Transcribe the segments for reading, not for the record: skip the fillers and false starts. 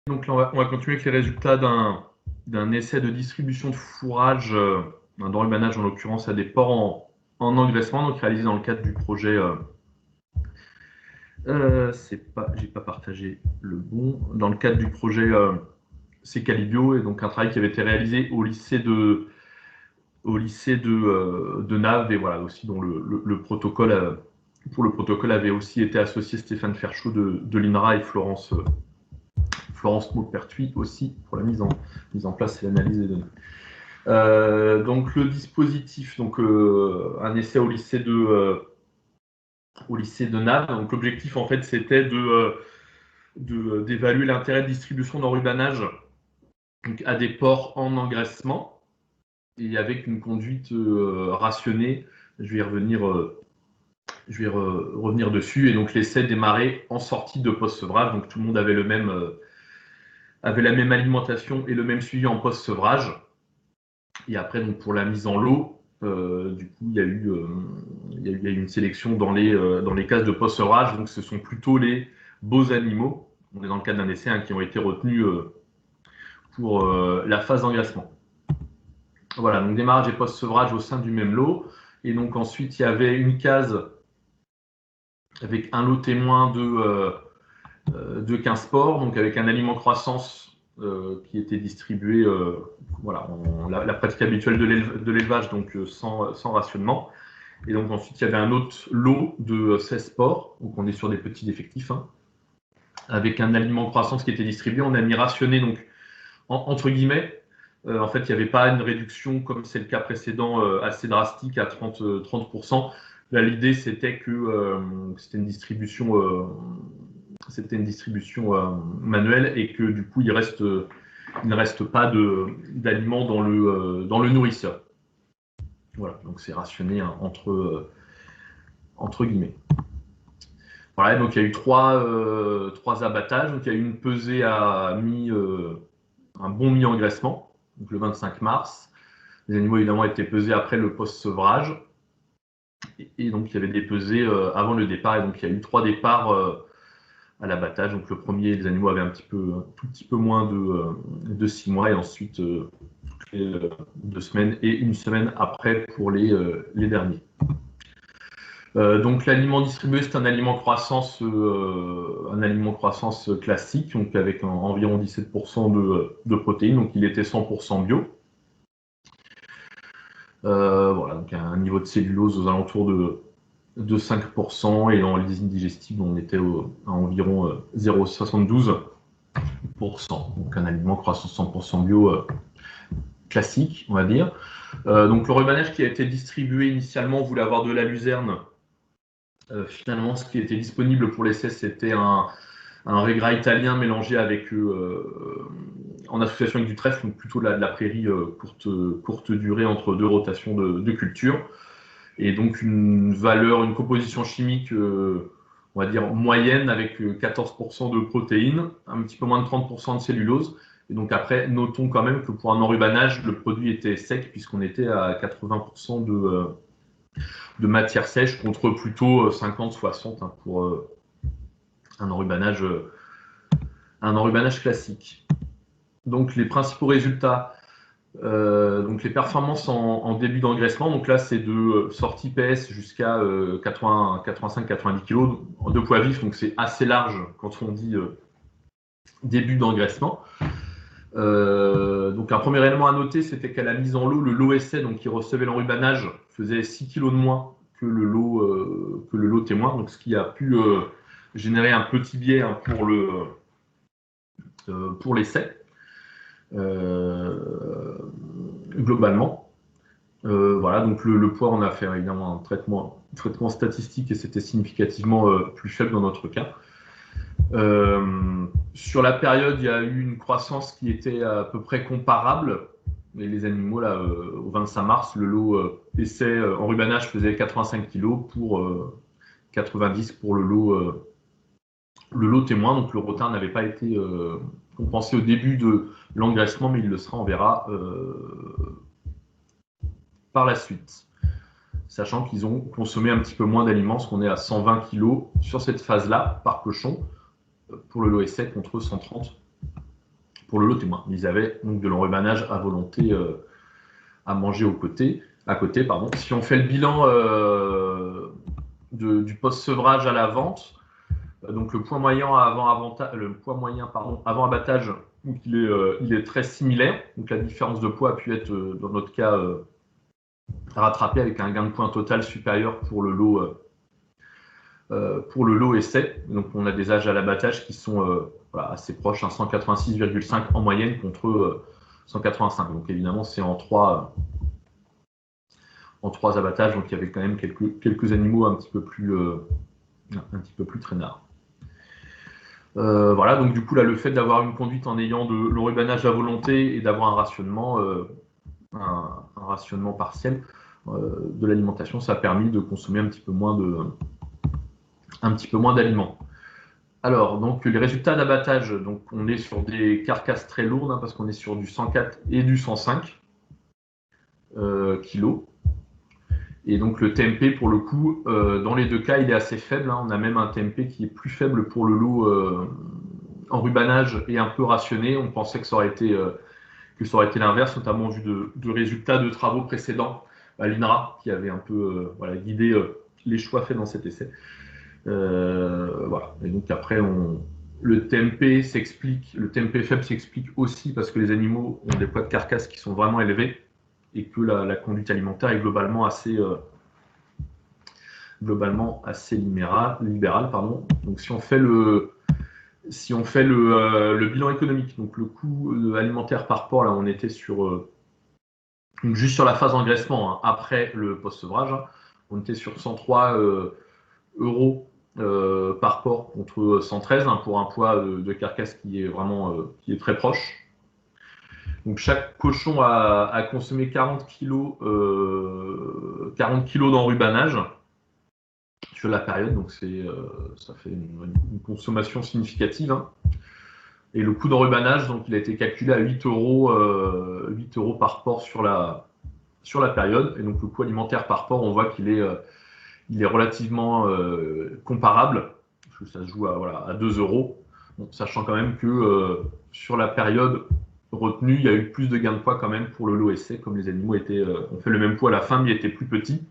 Donc là, on va continuer avec les résultats d'un essai de distribution de fourrage dans le manage, en l'occurrence à des porcs en engraissement, donc réalisé dans le cadre du projet. J'ai pas partagé le bon. Dans le cadre du projet Cécalibio, et donc un travail qui avait été réalisé au lycée de Naves, et voilà aussi dont le protocole pour le protocole avait aussi été associé Stéphane Ferchaud de l'INRA et Florence Maupertuis aussi pour la mise en place et l'analyse des données. Donc le dispositif, donc un essai au lycée de Naves. Donc l'objectif en fait c'était d'évaluer l'intérêt de distribution d'enrubanage à des porcs en engraissement et avec une conduite rationnée. Je vais revenir dessus. Et donc l'essai démarrait en sortie de post-sevrage, donc tout le monde avait avait la même alimentation et le même suivi en post-sevrage. Et après, donc, pour la mise en lot, du coup, il y a eu une sélection dans les cases de post-sevrage. Donc, ce sont plutôt les beaux animaux, on est dans le cadre d'un essai, qui ont été retenus pour la phase d'engraissement. Voilà, donc démarrage et post-sevrage au sein du même lot. Et donc ensuite, il y avait une case avec un lot témoin de 15 porcs, donc avec un aliment croissance qui était distribué, voilà, la pratique habituelle de l'élevage, donc sans rationnement. Et donc ensuite, il y avait un autre lot de 16 porcs, donc on est sur des petits effectifs, avec un aliment croissance qui était distribué. On a mis rationné, donc entre guillemets, en fait, il n'y avait pas une réduction comme c'est le cas précédent assez drastique à 30%. Là, l'idée, c'était que c'était une distribution manuelle et que du coup, il ne reste pas d'aliments dans le nourrisseur. Voilà, donc c'est rationné entre guillemets. Voilà, donc il y a eu trois abattages. Donc il y a eu une pesée un bon mi-engraissement, donc le 25 mars. Les animaux évidemment étaient pesés après le post-sevrage. Et donc il y avait des pesées avant le départ. Et donc il y a eu 3 départs à l'abattage. Donc le premier, les animaux avaient un tout petit peu moins de 6 mois. Et ensuite, 2 semaines et 1 semaine après pour les derniers. Donc l'aliment distribué, c'est un aliment croissance classique, donc avec environ 17% de protéines, donc il était 100% bio. Voilà, donc un niveau de cellulose aux alentours de 5%, et dans les indigestibles, on était à environ 0,72%. Donc un aliment croissance 100% bio classique, on va dire. Donc le remanège qui a été distribué initialement voulait avoir de la luzerne. Finalement, ce qui était disponible pour l'essai, c'était un régras italien mélangé avec en association avec du trèfle, donc plutôt de la prairie courte durée entre 2 rotations de culture. Et donc une composition chimique, on va dire moyenne, avec 14% de protéines, un petit peu moins de 30% de cellulose. Et donc après, notons quand même que pour un enrubanage, le produit était sec, puisqu'on était à 80% de matière sèche, contre plutôt 50-60 pour un enrubanage classique. Donc les principaux résultats, donc les performances en début d'engraissement, donc là c'est de sortie PS jusqu'à 85-90 kg de poids vif, donc c'est assez large quand on dit début d'engraissement. Donc un premier élément à noter, c'était qu'à la mise en lot, le lot essai, donc qui recevait l'enrubanage, faisait 6 kg de moins que le lot témoin, donc ce qui a pu générer un petit biais pour l'essai. Globalement. Voilà, donc le poids, on a fait évidemment un traitement statistique et c'était significativement plus faible dans notre cas. Sur la période, il y a eu une croissance qui était à peu près comparable. Et les animaux, là, au 25 mars, le lot essai enrubanage faisait 85 kg pour 90 pour le lot témoin. Donc le retard n'avait pas été compensé au début de l'engraissement, mais il le sera, on verra, par la suite. Sachant qu'ils ont consommé un petit peu moins d'aliments, parce qu'on est à 120 kg sur cette phase-là par cochon, pour le lot essai, contre 130 pour le lot témoin. Ils avaient donc de l'enrubanage à volonté à manger à côté. Pardon. Si on fait le bilan du post-sevrage à la vente, donc le poids moyen avant abattage, donc il est très similaire. Donc la différence de poids a pu être, dans notre cas, rattrapée avec un gain de poids total supérieur pour le lot essai. Donc on a des âges à l'abattage qui sont assez proches, 186,5 en moyenne contre 185. Donc évidemment c'est en trois abattages, donc il y avait quand même quelques animaux un petit peu plus traînards. Voilà, donc du coup là le fait d'avoir une conduite en ayant de l'enrubanage à volonté et d'avoir un rationnement partiel de l'alimentation, ça a permis de consommer un petit peu moins d'aliments. Alors, donc les résultats d'abattage, donc on est sur des carcasses très lourdes, parce qu'on est sur du 104 et du 105 kg. Et donc le TMP, pour le coup, dans les deux cas, il est assez faible. On a même un TMP qui est plus faible pour le lot enrubanage et un peu rationné. On pensait que ça aurait été l'inverse, notamment vu de résultats de travaux précédents à l'INRA, qui avait un peu guidé les choix faits dans cet essai. Voilà. Et donc après, le TMP faible s'explique aussi parce que les animaux ont des poids de carcasse qui sont vraiment élevés et que la conduite alimentaire est globalement assez libérale. Donc si on fait le bilan économique, donc le coût alimentaire par porc, là on était sur juste sur la phase engraissement, après le post-sevrage, on était sur 103 euros par porc contre 113 pour un poids de carcasse qui est très proche. Donc chaque cochon a consommé 40 kg d'enrubanage sur la période, donc ça fait une consommation significative. Et le coût d'enrubanage, donc il a été calculé à 8 euros par porc sur la période. Et donc le coût alimentaire par porc, on voit qu'il est relativement comparable, parce que ça se joue à 2 euros, sachant quand même que sur la période retenue, il y a eu plus de gains de poids quand même pour le lot essai, comme les animaux ont fait le même poids à la fin, mais étaient plus petits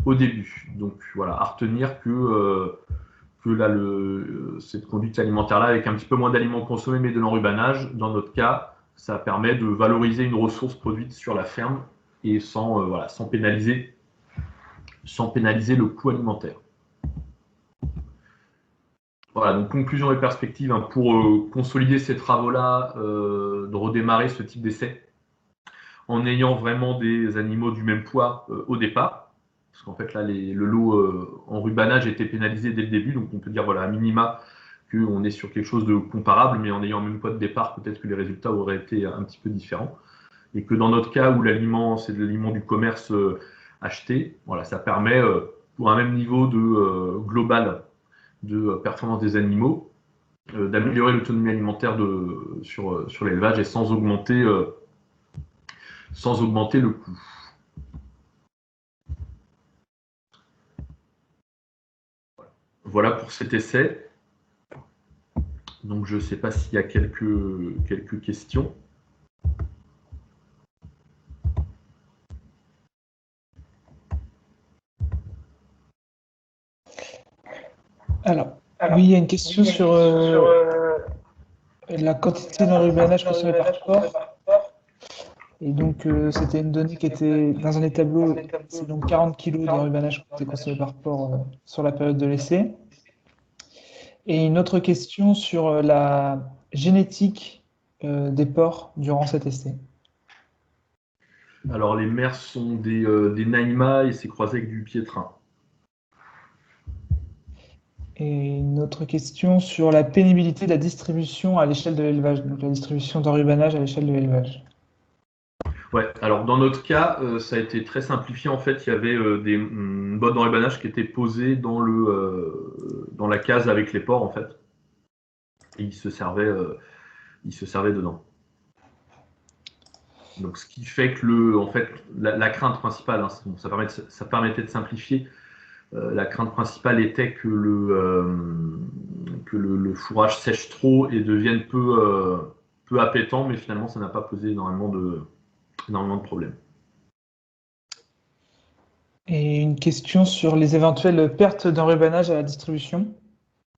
au début. Donc voilà, à retenir que là, cette conduite alimentaire-là, avec un petit peu moins d'aliments consommés, mais de l'enrubanage, dans notre cas, ça permet de valoriser une ressource produite sur la ferme et sans pénaliser le coût alimentaire. Voilà, donc conclusion et perspective pour consolider ces travaux-là, de redémarrer ce type d'essai en ayant vraiment des animaux du même poids au départ. Parce qu'en fait, là, le lot enrubanage était pénalisé dès le début, donc on peut dire à minima qu'on est sur quelque chose de comparable, mais en ayant le même poids de départ, peut-être que les résultats auraient été un petit peu différents. Et que dans notre cas où l'aliment, c'est de l'aliment du commerce acheté, ça permet, pour un même niveau de global de performance des animaux, d'améliorer l'autonomie alimentaire sur l'élevage et sans augmenter le coût. Voilà pour cet essai. Donc je ne sais pas s'il y a quelques questions. Alors, oui, il y a une question sur la quantité d'enrubanage consommée par porc. Et donc, c'était une donnée qui était dans un des tableaux. C'est donc 40 kg d'enrubanage qui était consommé par porc sur la période de l'essai. Et une autre question sur la génétique des porcs durant cet essai. Alors, les mères sont des Naïma et c'est croisé avec du Piétrin. Et une autre question sur la pénibilité de la distribution à l'échelle de l'élevage, donc la distribution d'enrubanage à l'échelle de l'élevage. Ouais, alors dans notre cas, ça a été très simplifié. En fait, il y avait des bottes d'enrubanage qui étaient posées dans la case avec les porcs, en fait. Et ils se servaient dedans. Donc, ce qui fait que la crainte principale, ça permettait de simplifier. La crainte principale était que le fourrage sèche trop et devienne peu peu appétant, mais finalement, ça n'a pas posé énormément de problèmes. Et une question sur les éventuelles pertes d'enrubanage à la distribution,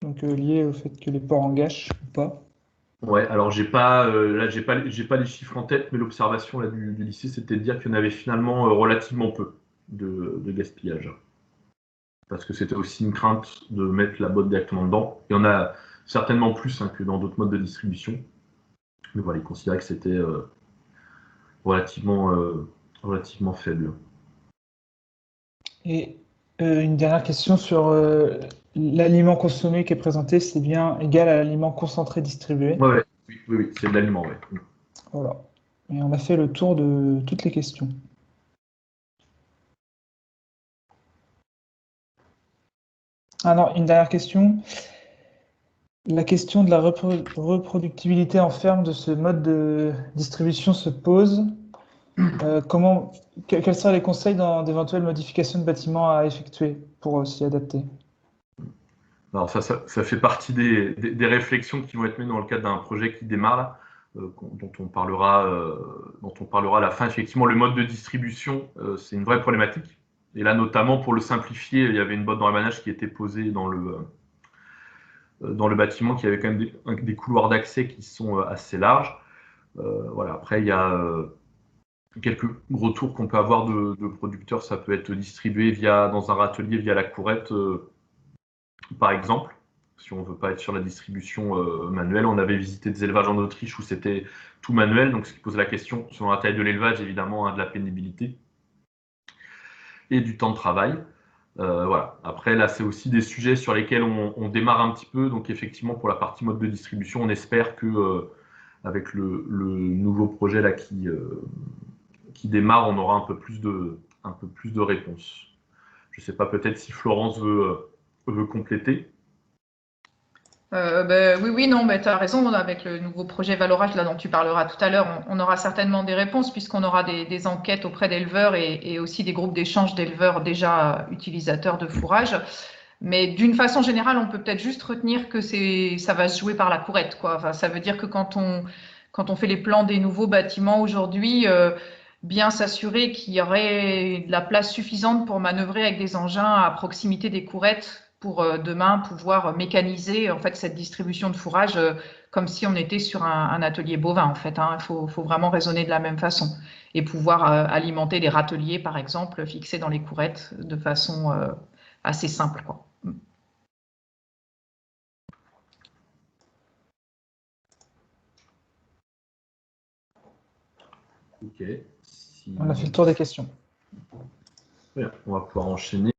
donc liées au fait que les ports en gâchent ou pas. Ouais, alors j'ai pas les chiffres en tête, mais l'observation là du lycée, c'était de dire qu'il y en avait finalement relativement peu de gaspillage. Parce que c'était aussi une crainte de mettre la botte directement dedans. Il y en a certainement plus que dans d'autres modes de distribution. Mais voilà, ils considéraient que c'était relativement faible. Et une dernière question sur l'aliment consommé qui est présenté, c'est bien égal à l'aliment concentré distribué. Ouais, oui, c'est de l'aliment, ouais. Voilà. Et on a fait le tour de toutes les questions. Alors, une dernière question. La question de la reproductibilité en ferme de ce mode de distribution se pose. Quels seraient les conseils dans d'éventuelles modifications de bâtiments à effectuer pour s'y adapter? Alors ça fait partie des réflexions qui vont être menées dans le cadre d'un projet qui démarre là, dont on parlera à la fin. Effectivement, le mode de distribution, c'est une vraie problématique. Et là, notamment pour le simplifier, il y avait une botte d'enrubanage qui était posée dans le bâtiment, qui avait quand même des couloirs d'accès qui sont assez larges. Voilà. Après, il y a quelques retours qu'on peut avoir de producteurs. Ça peut être distribué dans un râtelier via la courette, par exemple. Si on ne veut pas être sur la distribution manuelle, on avait visité des élevages en Autriche où c'était tout manuel, donc ce qui pose la question, selon la taille de l'élevage, évidemment, de la pénibilité et du temps de travail. Voilà. Après, là, c'est aussi des sujets sur lesquels on démarre un petit peu. Donc, effectivement, pour la partie mode de distribution, on espère que avec le nouveau projet là qui démarre, on aura un peu plus de réponses. Je ne sais pas, peut-être si Florence veut compléter. Oui, non, tu as raison. Avec le nouveau projet Valorage là, dont tu parleras tout à l'heure, on aura certainement des réponses puisqu'on aura des enquêtes auprès d'éleveurs et aussi des groupes d'échange d'éleveurs déjà utilisateurs de fourrage. Mais d'une façon générale, on peut peut-être juste retenir que ça va se jouer par la courette, quoi. Enfin, ça veut dire que quand on fait les plans des nouveaux bâtiments aujourd'hui, bien s'assurer qu'il y aurait de la place suffisante pour manœuvrer avec des engins à proximité des courettes pour demain pouvoir mécaniser en fait cette distribution de fourrage comme si on était sur un atelier bovin en fait. Il faut vraiment raisonner de la même façon et pouvoir alimenter des râteliers par exemple fixés dans les courettes de façon assez simple, quoi. Ok. On a fait le tour des questions. Bien, on va pouvoir enchaîner.